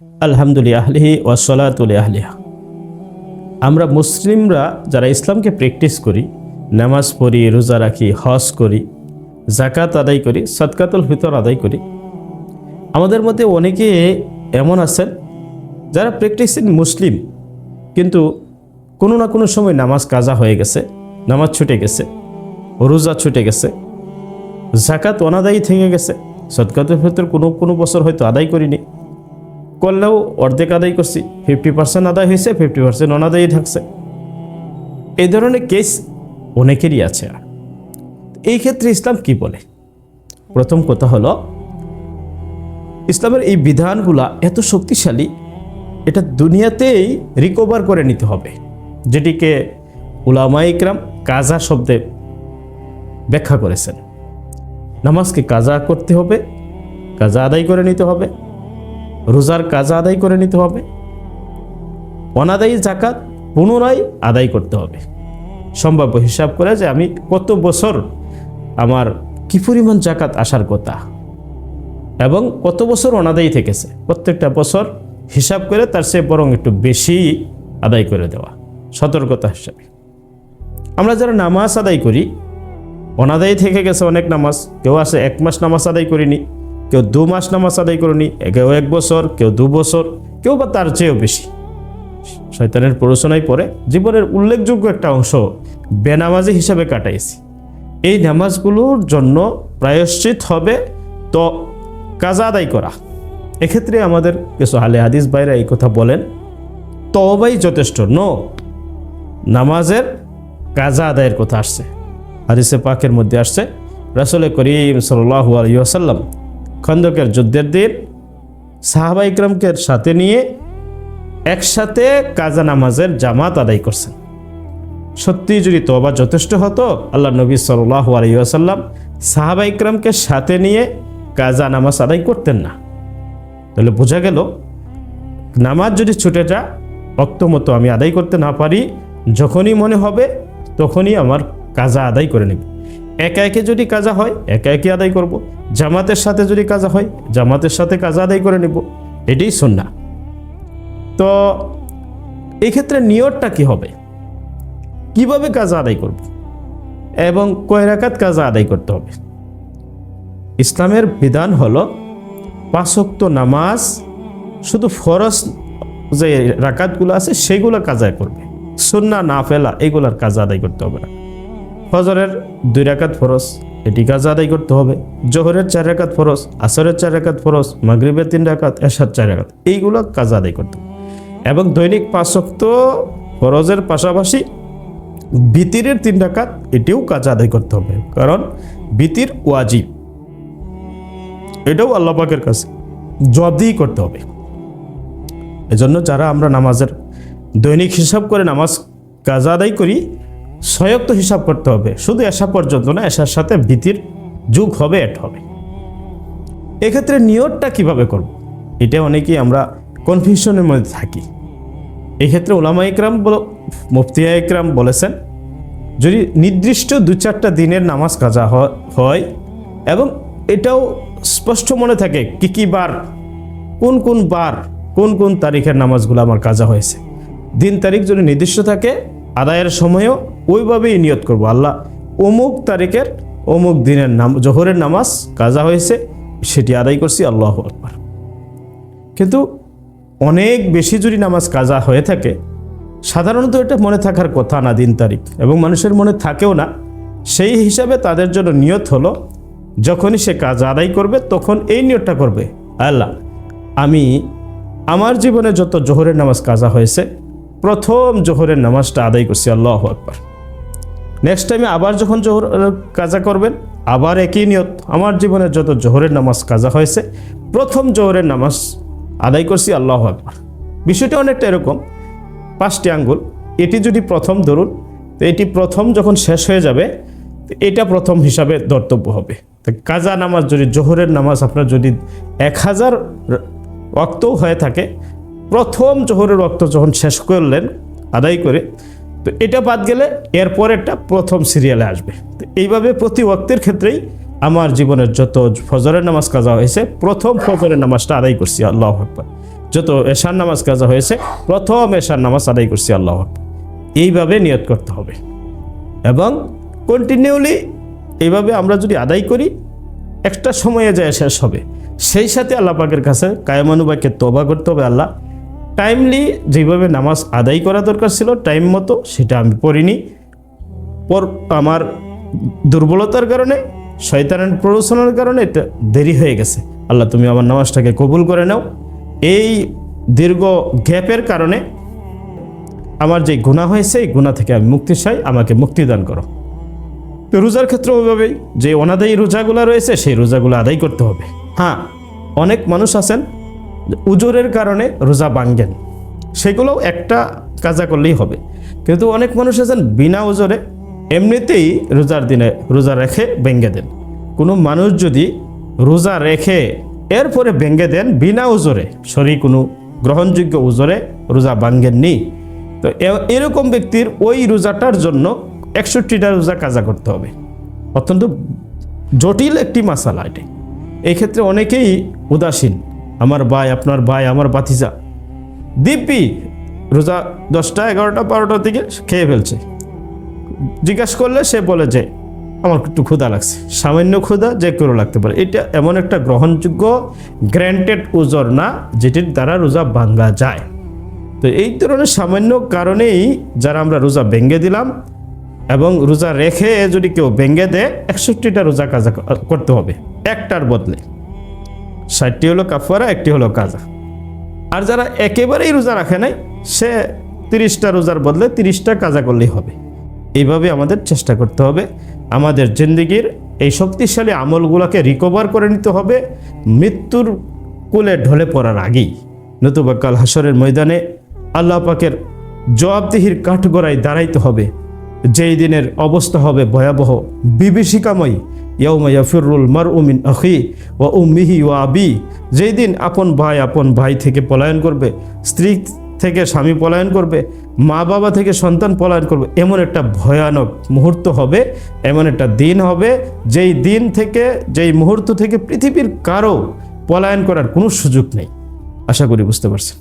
আলহামদুলিল্লাহ আহলিহি ওয়াসসালাতু আহলিহা। আমরা মুসলিমরা যারা ইসলামকে প্র্যাকটিস করি, নামাজ পড়ি, রোজা রাখি, হজ করি, যাকাত আদায় করি, সদকাতুল ফিতর আদায় করি, আমাদের মধ্যে অনেকে এমন আছেন যারা প্র্যাকটিসিং মুসলিম, কিন্তু কোনো না কোনো সময় নামাজ কাজা হয়ে গেছে, নামাজ ছুটে গেছে, রোজা ছুটে গেছে, যাকাত অনাদায়ী থেকে গেছে, সদকাতুল ফিতর কোনো কোনো বছর হয়তো আদায় করিনি, করলেও অর্ধেক আদায় করছি, 50% আদায় হয়েছে, 50% অনাদায়ী থাকছে। এই ধরনের কেস অনেকেরই আছে। এই ক্ষেত্রে ইসলাম কি বলে? প্রথম কথা হলো, ইসলামের এই বিধানগুলা এত শক্তিশালী, এটা দুনিয়াতেই রিকভার করে নিতে হবে, যেটিকে উলামায়ে ইকরাম কাজা শব্দে ব্যাখ্যা করেছেন। নামাজকে কাজা করতে হবে, কাজা আদায় করে নিতে হবে, রোজার কাজা আদায় করে নিতে হবে, অনাদায়ী যাকাত পুনরায় আদায় করতে হবে, সম্ভাব্য হিসাব করে যে আমি কত বছর আমার কি পরিমাণ যাকাত আসার কথা এবং কত বছর অনাদায়ী থেকেছে, প্রত্যেকটা বছর হিসাব করে তার চেয়ে বরং একটু বেশি আদায় করে দেওয়া, সতর্কতা হিসাবে। আমরা যারা নামাজ আদায় করি, অনাদায়ী থেকে গেছে অনেক নামাজ, কেউ আছে 1 মাস নামাজ আদায় করিনি, কেউ 2 মাস নামাজ আদায় করিনি, কেউ 1 বছর, কেউ 2 বছর, কেউ বা তার চেয়েও বেশি। শয়তানের প্ররোচনায় পড়ে জীবনের উল্লেখযোগ্য একটা অংশ বেনামাজি হিসাবে কাটাইছি। এই নামাজগুলোর জন্য প্রায়শ্চিত হবে তো কাজা আদায় করা। এক্ষেত্রে আমাদের কিছু আলে হাদিস ভাইরা এই কথা বলেন, তওবাই যথেষ্ট, নামাজের কাজা আদায়ের কথা আসছে। হাদিসে পাকের মধ্যে আসছে, রাসূল করিম সাল্লাল্লাহু আলাইহি ওয়াসাল্লাম খন্দকের যুদ্ধের দিন সাহাবা ইকরামকে সাথে নিয়ে একসাথে কাজা নামাজের জামাত আদায় করছেন। সত্যি যদি তওবা যথেষ্ট হতো, আল্লাহ নবী সাল্লাল্লাহু আলাইহি ওয়াসাল্লাম সাহাবা ইকরামকে সাথে নিয়ে কাজা নামাজ আদায় করতেন না। তাহলে বোঝা গেল, নামাজ যদি ছুটে যায়, ওয়াক্ত মতো আমি আদায় করতে না পারি, যখনই মনে হবে তখনই আমার কাজা আদায় করে নেব। একা একে যদি কাজা হয়, একা একে আদায় করব, জামাতের সাথে যদি কাজা হয়, জামাতের সাথে কাজা আদায় করে নেব, এটাই সুন্নাহ। তো এই ক্ষেত্রে নিয়তটা কি হবে, কিভাবে কাজা আদায় করব এবং কয় রাকাত কাজা আদায় করতে হবে? ইসলামের বিধান হলো 5 ওয়াক্ত নামাজ, শুধু ফরজ যে রাকাতগুলো আছে সেগুলো কাজা করবে, সুন্নাহ নাফিলা এগুলার কাজা আদায় করতে হবে না। ফজরের 2 রাকাত ফরজ, এটি কাজা আদায় করতে হবে। জোহরের 4 রাকাত ফরজ, আসরের 4 রাকাত ফরজ, মাগরিবের 3 রাকাত, এশার 4 রাকাত, এইগুলো কাজা আদায় করতে হবে। এবং দৈনিক 5 ওয়াক্ত ফরজের পাশাপাশি বিতিরের 3 রাকাত, এটিও কাজা আদায় করতে হবে, কারণ বিতির ওয়াজিব, এটাও আল্লাহ পাকের কাছে জবাবদিহি করতে হবে। এজন্য যারা আমরা নামাজের দৈনিক হিসাব করে নামাজ কাজা আদায় করি, 6 ওয়াক্ত হিসাব করতে হবে, শুধু এশা পর্যন্ত না, এশার সাথে বিতির যোগ হবে, এড হবে। এক্ষেত্রে নিয়তটা কিভাবে করব, এটা অনেকেই আমরা কনফিউশনের মধ্যে থাকি। এই ক্ষেত্রে উলামায়ে ইকরাম, মুফতিয়া ইকরাম বলেছেন, যদি নির্দিষ্ট 2-4টা দিনের নামাজ কাজা হয় এবং এটাও স্পষ্ট মনে থাকে কি কি বার, কোন কোন বার, কোন কোন তারিখের নামাজগুলো আমার কাজা হয়েছে, দিন তারিখ যদি নির্দিষ্ট থাকে, আদায়ের সময়ও ওইভাবেই নিয়ত করব, আল্লাহ অমুক তারিখের অমুক দিনের জোহরের নামাজ কাজা হয়েছে, সেটি আদায় করছি, আল্লাহু আকবার। কিন্তু অনেক বেশি যদি নামাজ কাজা হয়ে থাকে, সাধারণত এটা মনে থাকার কথা না দিন তারিখ, এবং মানুষের মনে থাকেও না। সেই হিসাবে তাদের জন্য নিয়ত হলো, যখনই সে কাজা আদায় করবে তখন এই নিয়তটা করবে, আল্লাহ আমি আমার জীবনে যত জোহরের নামাজ কাজা হয়েছে, প্রথম জোহরের নামাজটা আদায় করছি, আল্লাহু আকবার। নেক্সট টাইমে আবার যখন জোহর কাজা করবেন, আবার একই নিয়ত, আমার জীবনে যত জোহরের নামাজ কাজা হয়েছে, প্রথম জোহরের নামাজ আদায় করছি, আল্লাহু আকবার। বিষয়টা অনেকটা এরকম, 5টি আঙ্গুল, এটি যদি প্রথম ধরুন, তো এটি প্রথম যখন শেষ হয়ে যাবে, এটা প্রথম হিসাবে ধর্তব্য হবে। তো কাজা নামাজ যদি জোহরের নামাজ আপনার যদি 1000 ওয়াক্তও হয়ে থাকে, প্রথম জোহরের ওয়াক্ত যখন শেষ করলেন আদায় করে, তো এটা বাদ গেলে এরপরেরটা প্রথম সিরিয়ালে আসবে। তো এইভাবে প্রতি ওয়াক্তের ক্ষেত্রেই আমার জীবনের যত ফজরের নামাজ কাজা হয়েছে, প্রথম ফজরের নামাজটা আদায় করছি, আল্লাহু আকবার। যত এশার নামাজ কাজা হয়েছে প্রথম এশার নামাজ আদায় করছি, আল্লাহু আকবার। এইভাবে নিয়ত করতে হবে এবং কন্টিনিউলি এইভাবে আমরা যদি আদায় করি একটা সময়ে যায় শেষ হবে। সেই সাথে আল্লাহ পাকের কাছে কায়মানুবাকে তওবা করতে হবে, আল্লাহ টাইমলি যেভাবে নামাজ আদায় করা দরকার ছিল টাইম মতো সেটা আমি পড়িনি, আমার দুর্বলতার কারণে, শয়তানের প্ররোচনার কারণে এটা দেরি হয়ে গেছে। আল্লাহ তুমি আমার নামাজটাকে কবুল করে নাও। এই দীর্ঘ গ্যাপের কারণে আমার যে গুনাহ হয়েছে এই গুনাহ থেকে আমি মুক্তি চাই, আমাকে মুক্তি দান করো। তো রোজার ক্ষেত্রে ওইভাবেই যে অনাদায়ী রোজাগুলো রয়েছে সেই রোজাগুলো আদায় করতে হবে। হ্যাঁ, অনেক মানুষ আছেন উজুরের কারণে রোজা ভাঙ্গেন, সেগুলোও একটা কাজা করলেই হবে। কিন্তু অনেক মানুষ আছেন বিনা উজরে এমনিতেই রোজার দিনে রোজা রেখে ভেঙ্গে দেন। কোনো মানুষ যদি রোজা রেখে এরপরে ভেঙ্গে দেন বিনা উজরে, শরীর কোনো গ্রহণযোগ্য উজরে রোজা ভাঙ্গেননি, তো এরকম ব্যক্তির ওই রোজাটার জন্য 61টা রোজা কাজা করতে হবে। অত্যন্ত জটিল একটি মাসালা এটি। এই ক্ষেত্রে অনেকেই উদাসীন, আমার ভাই, আপনার ভাই, আমার ভাতিজা দিব্যি রোজা 10টা 11টা 12টার দিকে খেয়ে ফেলছে। জিজ্ঞাসা করলে সে বলে যে আমার একটু ক্ষুধা লাগছে, সামান্য ক্ষুধা যে কেউ লাগতে পারে। এটা এমন একটা গ্রহণযোগ্য গ্র্যান্টেড উজর না যেটির দ্বারা রোজা ভাঙ্গা যায়। তো এই ধরনের সামান্য কারণেই যারা আমরা রোজা ভেঙ্গে দিলাম এবং রোজা রেখে যদি কেউ ভেঙ্গে দেয় 61টা রোজা কাজা করতে হবে, একটার বদলে 60টি হলো কাফারা, একটি হলো কাজা। আর যারা একেবারেই রোজা রাখে নাই সে 30টা রোজার বদলে 30টা কাজা করলেই হবে। এইভাবে আমাদের চেষ্টা করতে হবে আমাদের জিন্দেগির এই শক্তিশালী আমলগুলোকে রিকভার করে নিতে হবে মৃত্যুর কোলে ঢলে পড়ার আগেই, নতুবা কাল হাসরের ময়দানে আল্লাহ পাকের জবাবদিহির কাঠগড়ায় দাঁড়াইতে হবে, যেই দিনের অবস্থা হবে ভয়াবহ, বিভীষিকাময়। ইয়াউমা ইয়াফিরুল মারউ মিন আখি ওয়া উম্মিহি ওয়া আবি, যেই দিন আপন ভাই থেকে পলায়ন করবে, স্ত্রী থেকে স্বামী পলায়ন করবে, মা বাবা থেকে সন্তান পলায়ন করবে। এমন একটা ভয়ানক মুহূর্ত হবে, এমন একটা দিন হবে যেই দিন থেকে, যেই মুহূর্ত থেকে পৃথিবীর কারো পলায়ন করার কোনো সুযোগ নেই। আশা করি বুঝতে পারছেন।